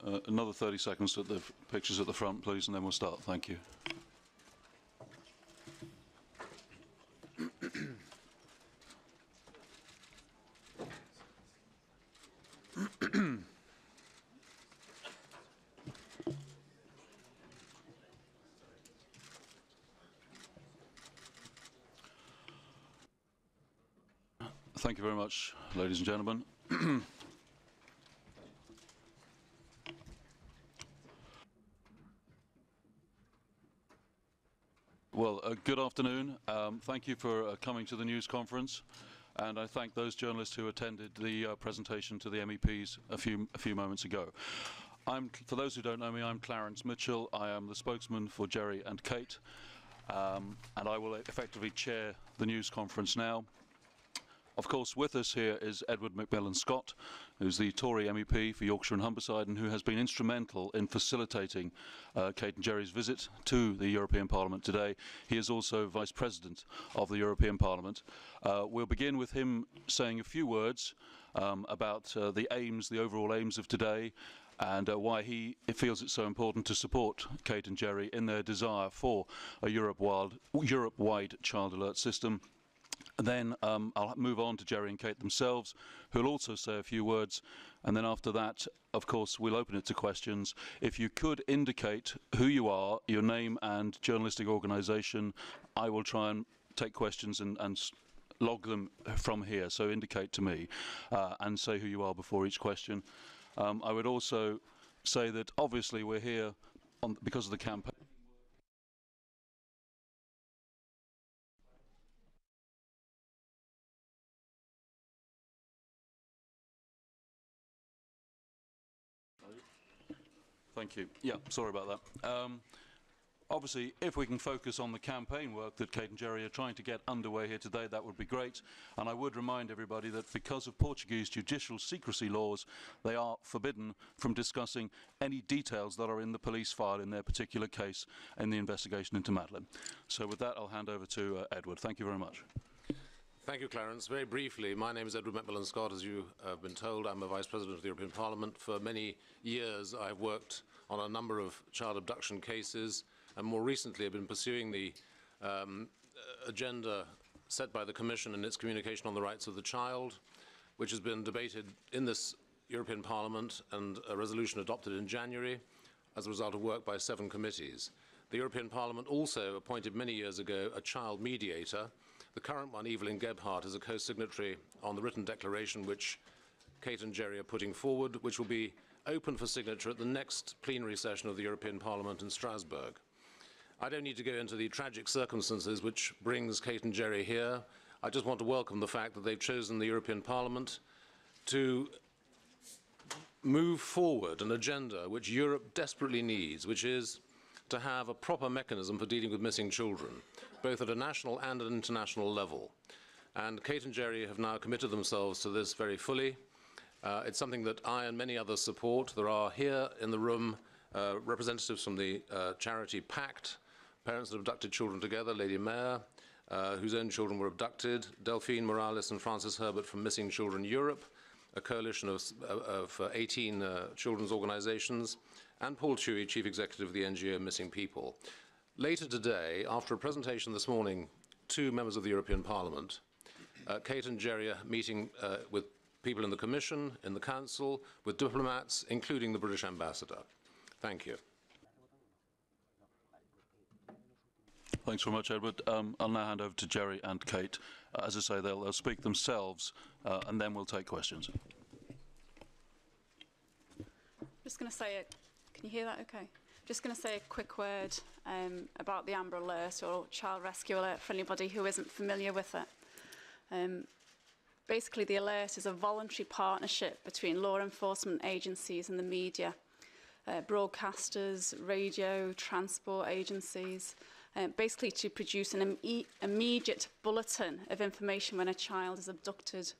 another 30 seconds at the pictures at the front, please, and then we'll start. Thank you. Thank you very much, ladies and gentlemen. Well, good afternoon. Thank you for coming to the news conference, and I thank those journalists who attended the presentation to the MEPs a few moments ago. For those who don't know me, I'm Clarence Mitchell. I am the spokesman for Gerry and Kate, and I will effectively chair the news conference now. Of course, with us here is Edward McMillan-Scott, who's the Tory MEP for Yorkshire and Humberside and who has been instrumental in facilitating Kate and Gerry's visit to the European Parliament today. He is also Vice President of the European Parliament. We'll begin with him saying a few words about the overall aims of today, and why he feels it's so important to support Kate and Gerry in their desire for a Europe-wide child alert system. And then I'll move on to Gerry and Kate themselves, who'll also say a few words. And then after that, of course, we'll open it to questions. If you could indicate who you are, your name and journalistic organisation, I will try and take questions and log them from here. So indicate to me and say who you are before each question. I would also say that obviously we're here because of the campaign. Thank you. Yeah, sorry about that. Obviously, if we can focus on the campaign work that Kate and Gerry are trying to get underway here today, that would be great. And I would remind everybody that because of Portuguese judicial secrecy laws, they are forbidden from discussing any details that are in the police file in their particular case in the investigation into Madeleine. So with that, I'll hand over to Edward. Thank you very much. Thank you, Clarence. Very briefly, my name is Edward McMillan-Scott. As you have been told, I'm a Vice President of the European Parliament. For many years, I've worked on a number of child abduction cases, and more recently I've been pursuing the agenda set by the Commission in its communication on the rights of the child, which has been debated in this European Parliament and a resolution adopted in January as a result of work by 7 committees. The European Parliament also appointed many years ago a child mediator. The current one, Evelyn Gebhardt, is a co-signatory on the written declaration which Kate and Gerry are putting forward, which will be open for signature at the next plenary session of the European Parliament in Strasbourg. I don't need to go into the tragic circumstances which brings Kate and Gerry here. I just want to welcome the fact that they've chosen the European Parliament to move forward an agenda which Europe desperately needs, which is to have a proper mechanism for dealing with missing children, both at a national and an international level. And Kate and Gerry have now committed themselves to this very fully. It's something that I and many others support. There are here in the room representatives from the charity PACT, Parents That Abducted Children Together, Lady Mayor, whose own children were abducted, Delphine Morales and Francis Herbert from Missing Children Europe, a coalition of 18 children's organizations, and Paul Tuohy, Chief Executive of the NGO Missing People. Later today, after a presentation this morning to members of the European Parliament, Kate and Gerry are meeting with people in the Commission, in the Council, with diplomats, including the British Ambassador. Thank you. Thanks very much, Edward. I'll now hand over to Gerry and Kate. As I say, they'll speak themselves, and then we'll take questions. Just going to say, can you hear that okay? Just going to say a quick word about the Amber Alert or Child Rescue Alert for anybody who isn't familiar with it. Basically, the alert is a voluntary partnership between law enforcement agencies and the media, broadcasters, radio, transport agencies, basically to produce an immediate bulletin of information when a child is abducted.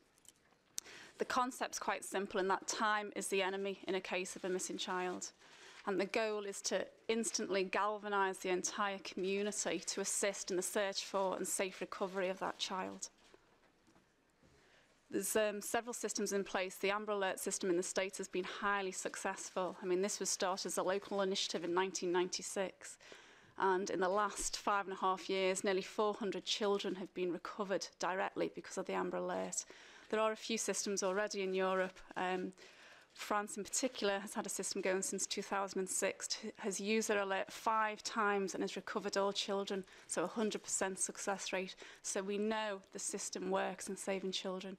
The concept's quite simple, in that time is the enemy in a case of a missing child. And the goal is to instantly galvanise the entire community to assist in the search for and safe recovery of that child. There's several systems in place. The Amber Alert system in the States has been highly successful. I mean, this was started as a local initiative in 1996. And in the last 5.5 years, nearly 400 children have been recovered directly because of the Amber Alert. There are a few systems already in Europe. France in particular has had a system going since 2006, has used their alert 5 times and has recovered all children, so 100% success rate. So we know the system works in saving children.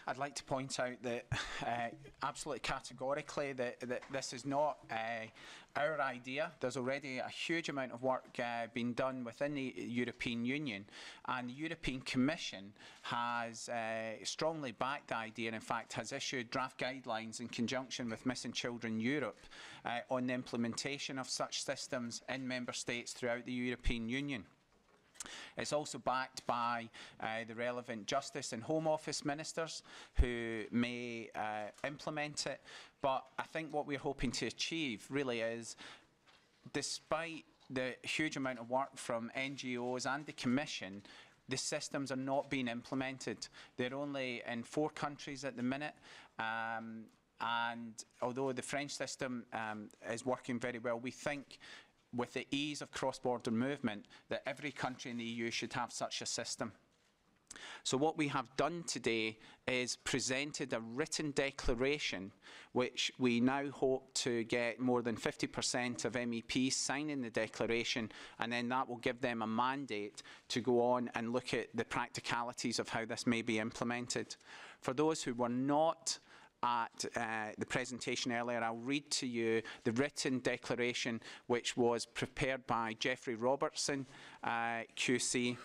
I'd like to point out that absolutely categorically that this is not our idea. There's already a huge amount of work being done within the European Union, and the European Commission has strongly backed the idea and in fact has issued draft guidelines in conjunction with Missing Children Europe on the implementation of such systems in member states throughout the European Union. It's also backed by the relevant Justice and Home Office ministers who may implement it. But I think what we're hoping to achieve really is, despite the huge amount of work from NGOs and the Commission, the systems are not being implemented. They're only in 4 countries at the minute. And although the French system is working very well, we think with the ease of cross-border movement that every country in the EU should have such a system. So what we have done today is presented a written declaration which we now hope to get more than 50% of MEPs signing the declaration, and then that will give them a mandate to go on and look at the practicalities of how this may be implemented. For those who were not at the presentation earlier, I'll read to you the written declaration which was prepared by Jeffrey Robertson, QC,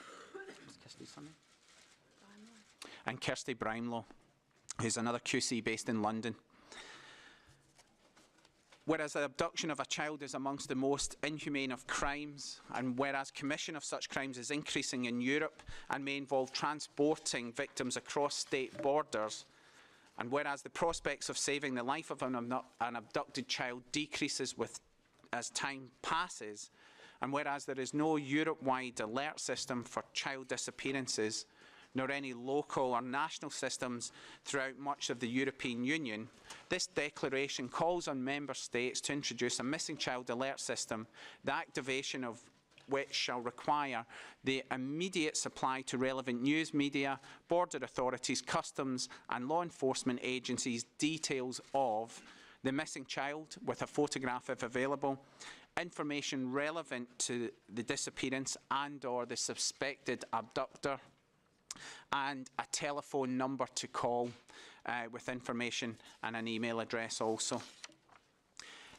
and Kirsty Brimlow, who's another QC based in London. Whereas the abduction of a child is amongst the most inhumane of crimes, and whereas commission of such crimes is increasing in Europe and may involve transporting victims across state borders, and whereas the prospects of saving the life of an abducted child decreases as time passes, and whereas there is no Europe-wide alert system for child disappearances, nor any local or national systems throughout much of the European Union, this declaration calls on member states to introduce a missing child alert system, the activation of which shall require the immediate supply to relevant news media, border authorities, customs and law enforcement agencies details of the missing child with a photograph if available, information relevant to the disappearance and or the suspected abductor, and a telephone number to call with information and an email address also.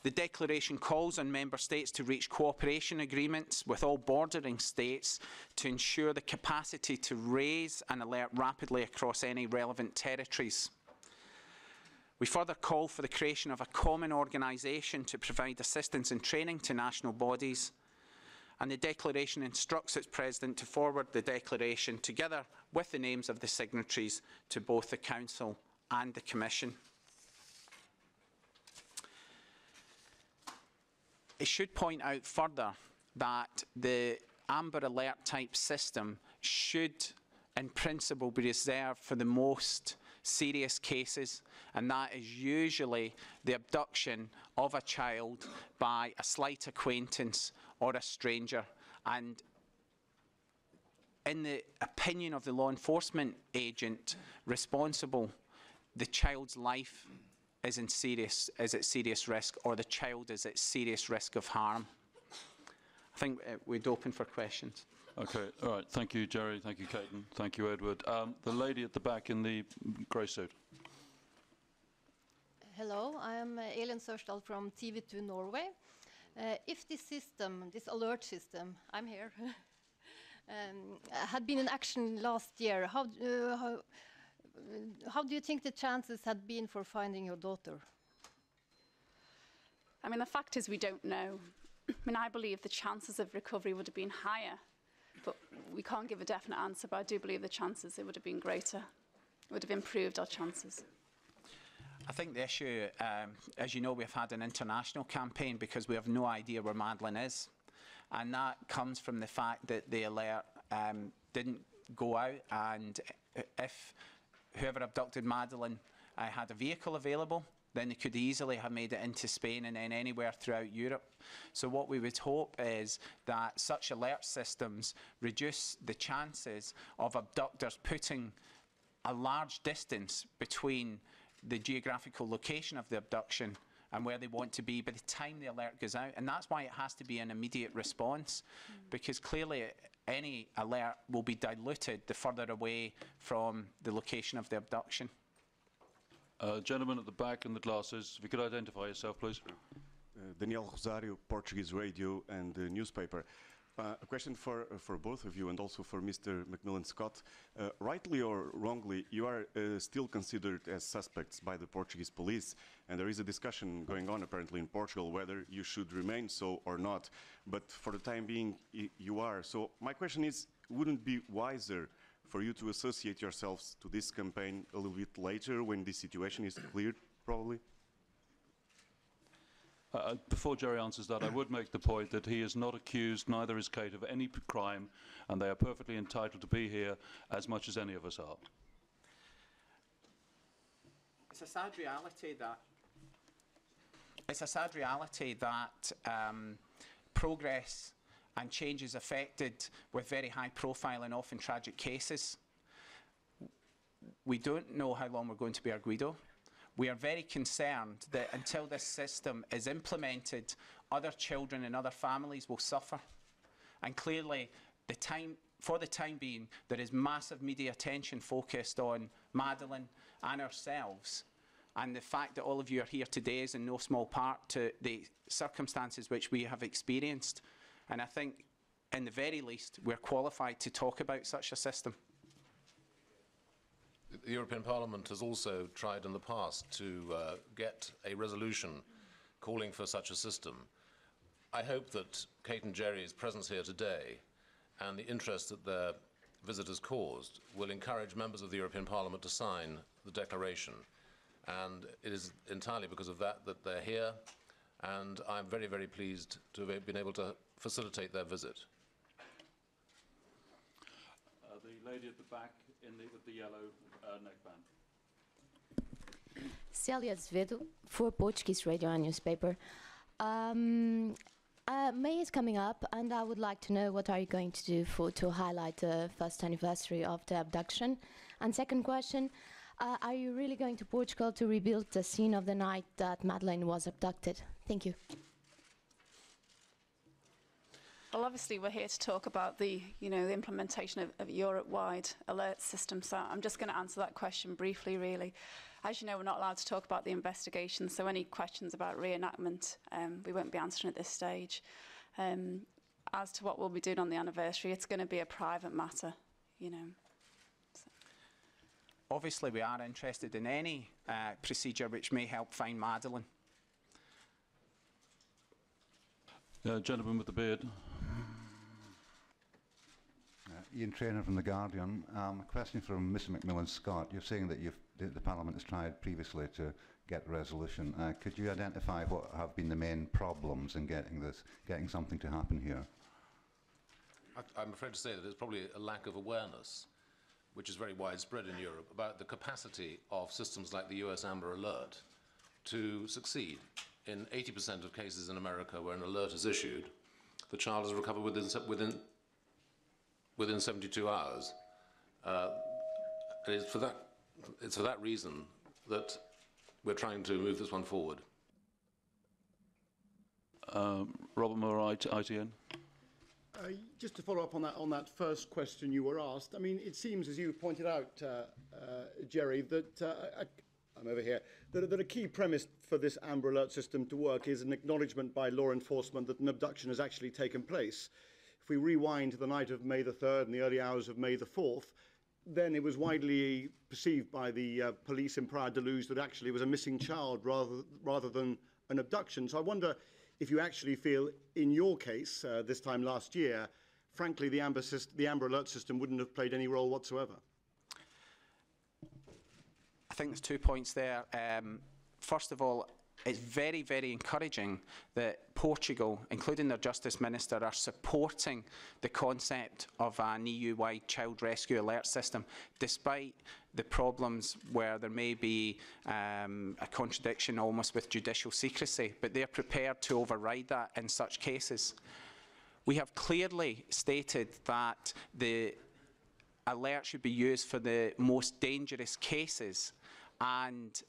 The declaration calls on member states to reach cooperation agreements with all bordering states to ensure the capacity to raise and alert rapidly across any relevant territories. We further call for the creation of a common organisation to provide assistance and training to national bodies. And the declaration instructs its President to forward the declaration together with the names of the signatories to both the Council and the Commission. It should point out further that the Amber Alert type system should, in principle, be reserved for the most serious cases, and that is usually the abduction of a child by a slight acquaintance or a stranger. And in the opinion of the law enforcement agent responsible, the child's life is at serious risk, or the child is at serious risk of harm. I think we'd open for questions. Okay, all right. Thank you, Gerry. Thank you, Caton. Thank you, Edward. The lady at the back in the grey suit. Hello, I am Elin Sørsdal from TV2 Norway. If this system, this alert system, I'm here, had been in action last year, how do you think the chances had been for finding your daughter? I mean, the fact is we don't know. I mean, I believe the chances of recovery would have been higher, but we can't give a definite answer, but I do believe the chances, it would have been greater. It would have improved our chances. I think the issue, as you know, we've had an international campaign because we have no idea where Madeleine is. And that comes from the fact that the alert didn't go out, and if whoever abducted Madeleine had a vehicle available, then they could easily have made it into Spain and then anywhere throughout Europe. So what we would hope is that such alert systems reduce the chances of abductors putting a large distance between the geographical location of the abduction and where they want to be by the time the alert goes out. And that's why it has to be an immediate response, because clearly any alert will be diluted the further away from the location of the abduction. Gentleman at the back in the glasses, if you could identify yourself, please. Daniel Rosario, Portuguese radio and newspaper. A question for both of you and also for Mr. McMillan-Scott. Rightly or wrongly, you are still considered as suspects by the Portuguese police, and there is a discussion going on apparently in Portugal whether you should remain so or not. But for the time being, you are. So my question is, wouldn't it be wiser for you to associate yourselves to this campaign a little bit later when this situation is cleared, probably? Before Gerry answers that, I would make the point that he is not accused, neither is Kate, of any crime, and they are perfectly entitled to be here as much as any of us are. It's a sad reality that progress and change is affected with very high profile and often tragic cases. We don't know how long we're going to be Arguido. We are very concerned that until this system is implemented, other children and other families will suffer. And clearly, for the time being, there is massive media attention focused on Madeleine and ourselves. And the fact that all of you are here today is in no small part to the circumstances which we have experienced. And I think, in the very least, we're qualified to talk about such a system. The European Parliament has also tried in the past to get a resolution calling for such a system. I hope that Kate and Gerry's presence here today and the interest that their visit has caused will encourage members of the European Parliament to sign the declaration. And it is entirely because of that that they're here, and I'm very, very pleased to have been able to facilitate their visit. The lady at the back with the yellow neckband. Célia Azevedo for Portuguese radio and newspaper. May is coming up, and I would like to know what are you going to do to highlight the first anniversary of the abduction. And second question, are you really going to Portugal to rebuild the scene of the night that Madeleine was abducted? Thank you. Well, obviously, we're here to talk about the implementation of Europe-wide alert system. So I'm just going to answer that question briefly, really. As you know, we're not allowed to talk about the investigation, so any questions about reenactment, we won't be answering at this stage. As to what we'll be doing on the anniversary, it's going to be a private matter, So. Obviously, we are interested in any procedure which may help find Madeleine. Gentleman with the beard. Ian Trainer from The Guardian. A question from Mr. McMillan-Scott. You're saying that the Parliament has tried previously to get a resolution. Could you identify what have been the main problems in getting something to happen here? I'm afraid to say that it's probably a lack of awareness, which is very widespread in Europe, about the capacity of systems like the US Amber Alert to succeed. In 80% of cases in America where an alert is issued, the child is recovered within 72 hours. It's for that reason that we're trying to move this one forward. Robert Moore, ITN. Just to follow up on that first question you were asked, I mean, it seems, as you pointed out, Gerry, that I'm over here, that a key premise for this Amber Alert system to work is an acknowledgement by law enforcement that an abduction has actually taken place. If we rewind to the night of May the 3rd and the early hours of May the 4th, then it was widely perceived by the police in Praia da Luz that actually it was a missing child rather than an abduction. So I wonder if you actually feel, in your case, this time last year, frankly, the Amber Alert system wouldn't have played any role whatsoever. I think there's 2 points there. First of all, it's very, very encouraging that Portugal, including their Justice Minister, are supporting the concept of an EU-wide child rescue alert system, despite the problems where there may be a contradiction almost with judicial secrecy, but they're prepared to override that in such cases. We have clearly stated that the alert should be used for the most dangerous cases, and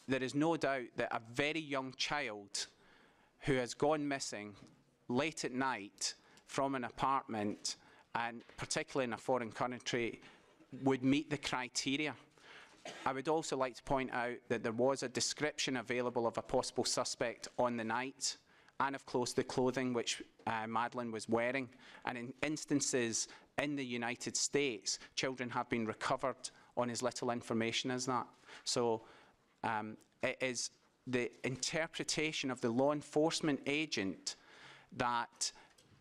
there is no doubt that a very young child who has gone missing late at night from an apartment, and particularly in a foreign country, would meet the criteria. I would also like to point out that there was a description available of a possible suspect on the night, and of course the clothing which Madeleine was wearing. And in instances in the United States, children have been recovered on as little information as that. So it is the interpretation of the law enforcement agent that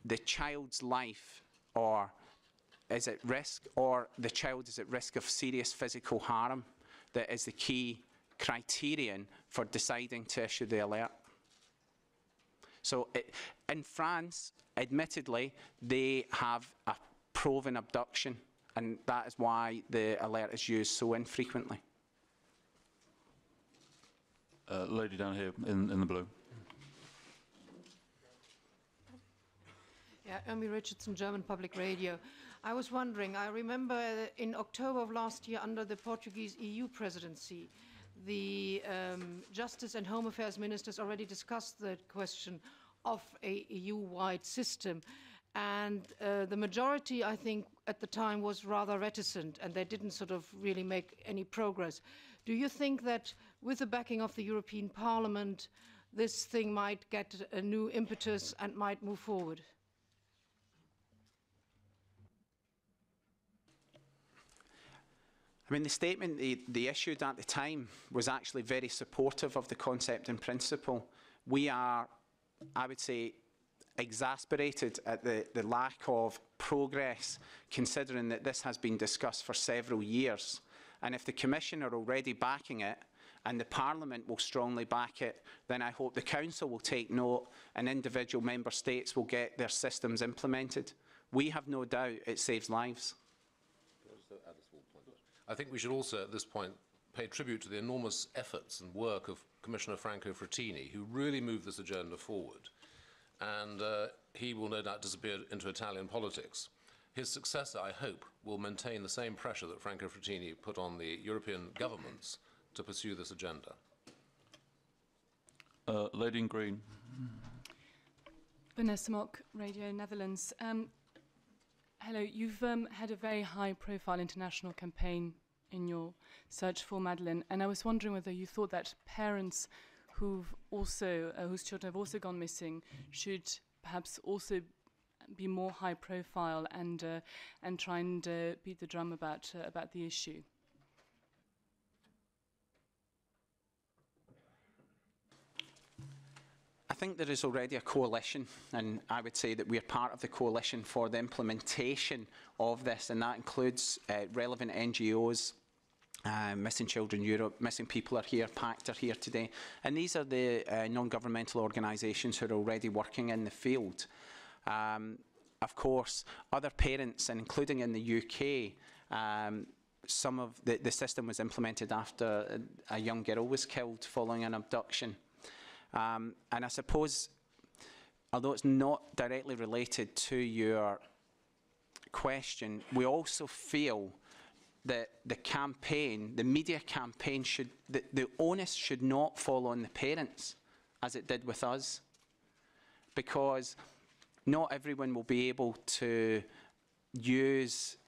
the child's life is at risk, or the child is at risk of serious physical harm, that is the key criterion for deciding to issue the alert. So in France, admittedly, they have a proven abduction, and that is why the alert is used so infrequently. Lady down here in the blue. Yeah, Ermi Richardson, German Public Radio. I was wondering, I remember in October of last year, under the Portuguese EU presidency, the Justice and Home Affairs ministers already discussed the question of a EU-wide system. And the majority, I think, at the time was rather reticent, and they didn't sort of really make any progress. Do you think that with the backing of the European Parliament, this thing might get a new impetus and might move forward? I mean, the statement they issued at the time was actually very supportive of the concept and principle. We are, I would say, exasperated at the lack of progress, considering that this has been discussed for several years. And if the Commission are already backing it, and the Parliament will strongly back it, then I hope the Council will take note and individual Member States will get their systems implemented. We have no doubt it saves lives. I think we should also, at this point, pay tribute to the enormous efforts and work of Commissioner Franco Frattini, who really moved this agenda forward. And he will no doubt disappear into Italian politics. His successor, I hope, will maintain the same pressure that Franco Frattini put on the European governments to pursue this agenda. Lady in green. Vanessa Mock, Radio Netherlands. Hello, you've had a very high-profile international campaign in your search for Madeleine, and I was wondering whether you thought that parents whose children have also gone missing should perhaps also be more high-profile and try and beat the drum about the issue. I think there is already a coalition, and I would say that we are part of the coalition for the implementation of this, and that includes relevant NGOs, Missing Children Europe, Missing People Are Here, PACT are here today, and these are the non-governmental organisations who are already working in the field. Of course, other parents, and including in the UK, some of the system was implemented after a young girl was killed following an abduction. And I suppose, although it's not directly related to your question, we also feel that the campaign, the media campaign, the onus should not fall on the parents, as it did with us, because not everyone will be able to use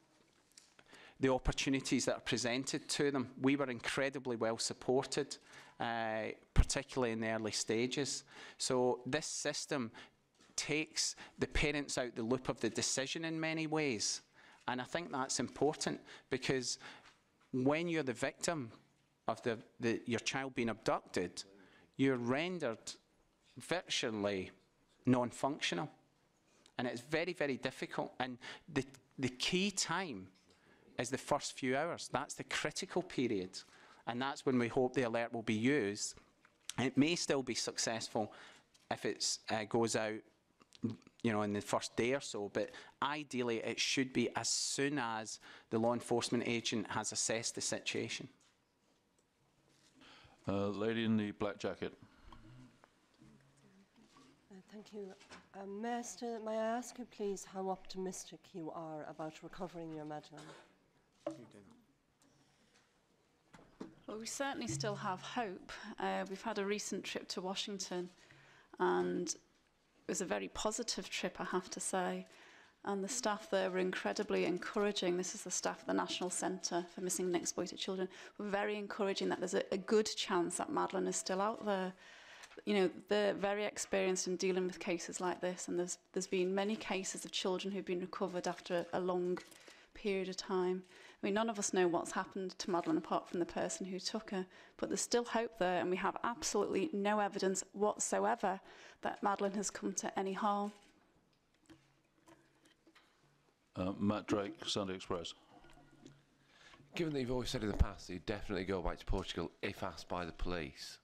the opportunities that are presented to them. We were incredibly well supported, particularly in the early stages. So this system takes the parents out the loop of the decision in many ways. And I think that's important, because when you're the victim of your child being abducted, you're rendered virtually non-functional. And it's very, very difficult. And the key time is the first few hours. That's the critical period. And that's when we hope the alert will be used. It may still be successful if it goes out, you know, in the first day or so, but ideally it should be as soon as the law enforcement agent has assessed the situation. Lady in the black jacket. Thank you. Master, may I ask you please how optimistic you are about recovering your Madeleine? Well, we certainly still have hope. We've had a recent trip to Washington, and it was a very positive trip, I have to say. And the staff there were incredibly encouraging. This is the staff at the National Centre for Missing and Exploited Children. We're very encouraging that there's a good chance that Madeleine is still out there. You know, they're very experienced in dealing with cases like this, and there's been many cases of children who've been recovered after a long period of time. I mean, none of us know what's happened to Madeleine apart from the person who took her, but there's still hope there, and we have absolutely no evidence whatsoever that Madeleine has come to any harm. Matt Drake, Sunday Express. Given that you've always said in the past that you'd definitely go back to Portugal if asked by the police,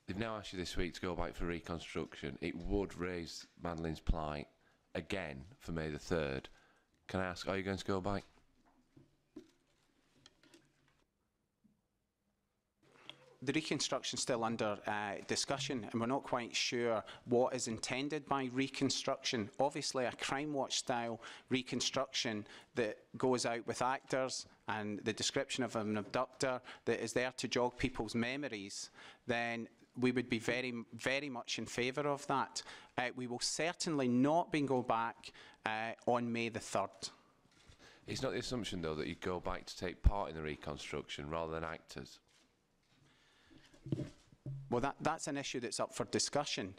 they've now asked you this week to go back for reconstruction. It would raise Madeleine's plight again for May the 3rd. Can I ask, are you going to go back? The reconstruction is still under discussion, and we're not quite sure what is intended by reconstruction. Obviously, a Crime Watch style reconstruction that goes out with actors and the description of an abductor that is there to jog people's memories, then we would be very, very much in favour of that. We will certainly not be going back on May the 3rd. It's not the assumption, though, that you go back to take part in the reconstruction rather than actors? Well, that's an issue that's up for discussion.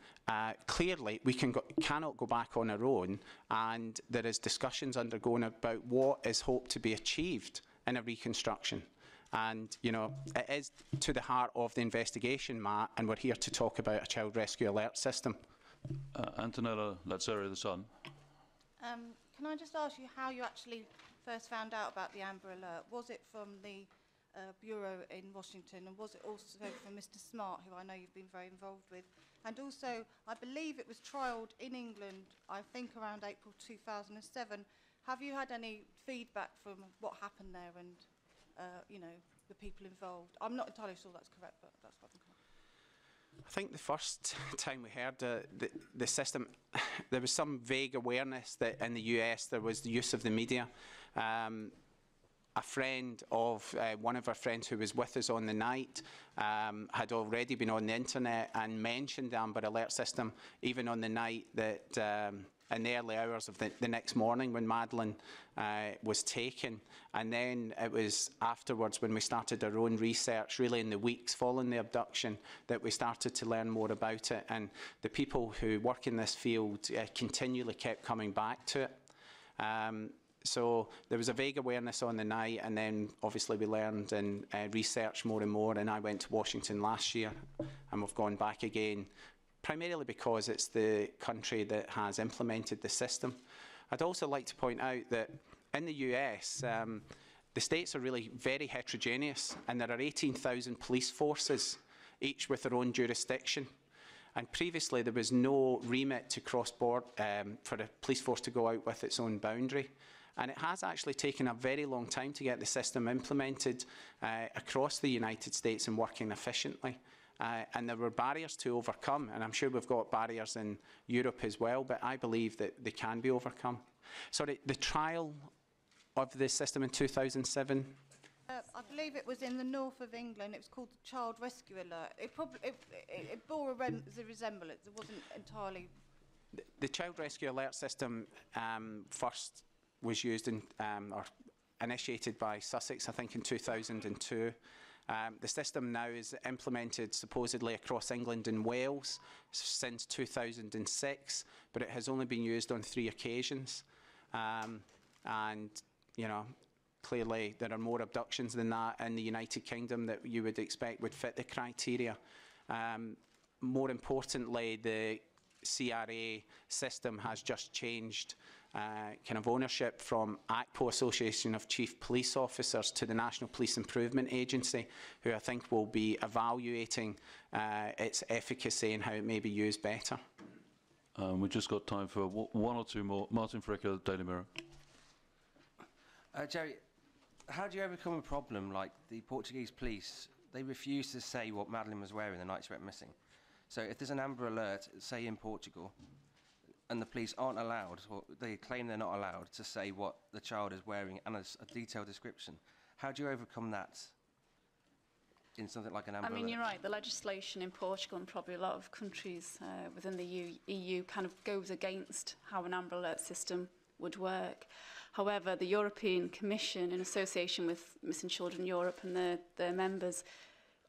Clearly, we cannot go back on our own, and there is discussions undergoing about what is hoped to be achieved in a reconstruction. And, you know, it is to the heart of the investigation, Matt, and we're here to talk about a child rescue alert system. Antonella Lazzeri, The Sun. Can I just ask you how you actually first found out about the Amber Alert? Was it from the Bureau in Washington, and was it also from Mr. Smart, who I know you've been very involved with? And also, I believe it was trialled in England, I think around April 2007. Have you had any feedback from what happened there and, you know, the people involved? I'm not entirely sure that's correct, but that's what I'm I think the first time we heard the system, there was some vague awareness that in the US there was the use of the media. A friend of one of our friends who was with us on the night had already been on the internet and mentioned the Amber Alert system, even on the night that, in the early hours of the next morning when Madeleine was taken. And then it was afterwards when we started our own research, really in the weeks following the abduction, that we started to learn more about it. And the people who work in this field continually kept coming back to it. So there was a vague awareness on the night, and then obviously we learned and researched more and more, and I went to Washington last year, and we've gone back again, primarily because it's the country that has implemented the system. I'd also like to point out that in the US, the states are really very heterogeneous, and there are 18,000 police forces, each with their own jurisdiction. And previously there was no remit to cross-border for a police force to go out with its own boundary. And it has actually taken a very long time to get the system implemented across the United States and working efficiently. And there were barriers to overcome, and I'm sure we've got barriers in Europe as well, but I believe that they can be overcome. Sorry, the trial of the system in 2007? I believe it was in the north of England. It was called the Child Rescue Alert. It bore a resemblance. It wasn't entirely... The Child Rescue Alert system first was used in, or initiated by Sussex, I think, in 2002. The system now is implemented supposedly across England and Wales since 2006, but it has only been used on 3 occasions. And, you know, clearly there are more abductions than that in the United Kingdom that you would expect would fit the criteria. More importantly, the CRA system has just changed kind of ownership from ACPO, Association of Chief Police Officers, to the National Police Improvement Agency, who I think will be evaluating its efficacy and how it may be used better. We've just got time for one or two more. Martin Fricker, Daily Mirror. Gerry, how do you overcome a problem like the Portuguese police? They refused to say what Madeleine was wearing the night she went missing. So if there's an Amber Alert, say in Portugal, and the police aren't allowed, or they claim they're not allowed, to say what the child is wearing and a detailed description, how do you overcome that in something like an Amber Alert? I mean, you're right. The legislation in Portugal and probably a lot of countries within the EU kind of goes against how an Amber Alert system would work. However, the European Commission, in association with Missing Children Europe and their members,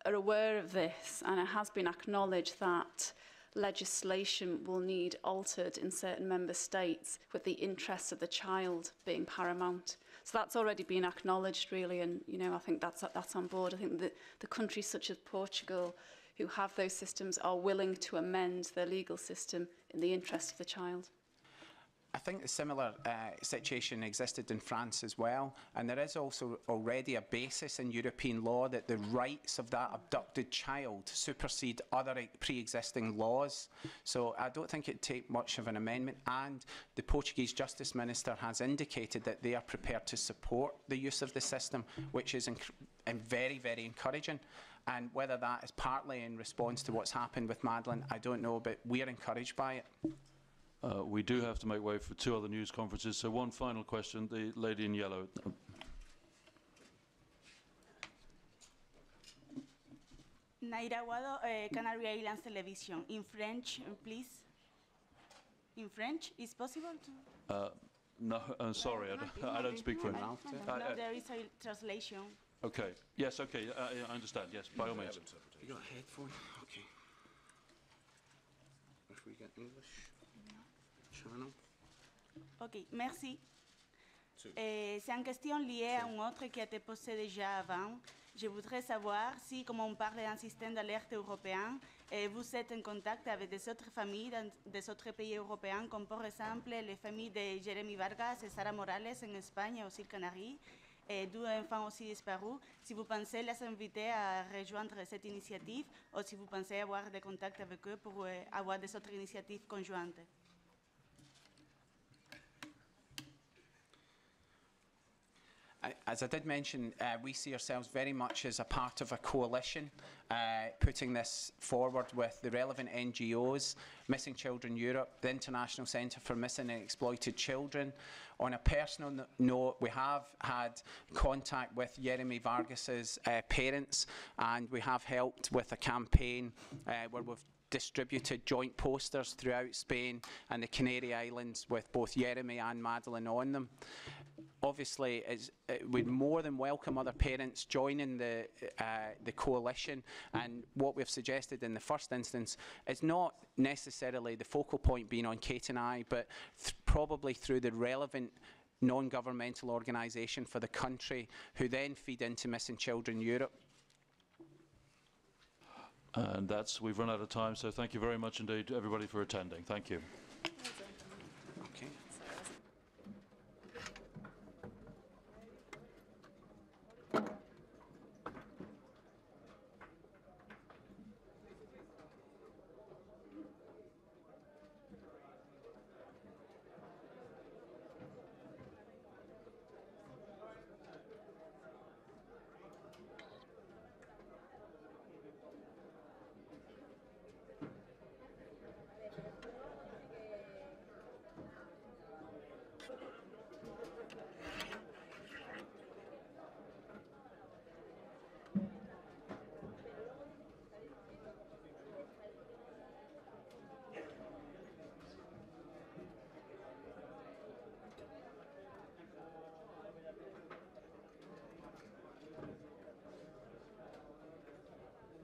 are aware of this, and it has been acknowledged that legislation will need altered in certain member states with the interests of the child being paramount. So that's already been acknowledged, really, and I think that's on board. I think that the countries such as Portugal, who have those systems, are willing to amend their legal system in the interest of the child. I think a similar situation existed in France as well, and there is also already a basis in European law that the rights of that abducted child supersede other pre-existing laws. So I don't think it'd take much of an amendment, and the Portuguese Justice Minister has indicated that they are prepared to support the use of the system, which is very, very encouraging. And whether that is partly in response to what's happened with Madeleine, I don't know, but we're encouraged by it. We do have to make way for two other news conferences, so one final question, the lady in yellow. Naira Aguado, Canary Islands Television. In French, please. In French, is possible to? No, sorry, I don't speak French. No, there is a translation. Okay, yes, okay, I understand, yes, by all means. You got a headphone? Okay. If we get English. Ok, merci. C'est une question liée à une autre qui a été posée déjà avant. Je voudrais savoir si, comme on parle d'un système d'alerte européen, vous êtes en contact avec des autres familles dans des autres pays européens, comme par exemple les familles de Jeremy Vargas et Sara Morales en Espagne et aux îles Canaries, et deux enfants aussi disparus. Si vous pensez les inviter à rejoindre cette initiative, ou si vous pensez avoir des contacts avec eux pour avoir des autres initiatives conjointes. As I did mention, we see ourselves very much as a part of a coalition, putting this forward with the relevant NGOs, Missing Children Europe, the International Centre for Missing and Exploited Children. On a personal note, we have had contact with Jeremy Vargas's parents, and we have helped with a campaign where we've distributed joint posters throughout Spain and the Canary Islands with both Jeremy and Madeleine on them. Obviously, we'd more than welcome other parents joining the coalition, and what we've suggested in the first instance is not necessarily the focal point being on Kate and I, but probably through the relevant non-governmental organisation for the country, who then feed into Missing Children Europe. And we've run out of time, so thank you very much indeed to everybody for attending. Thank you.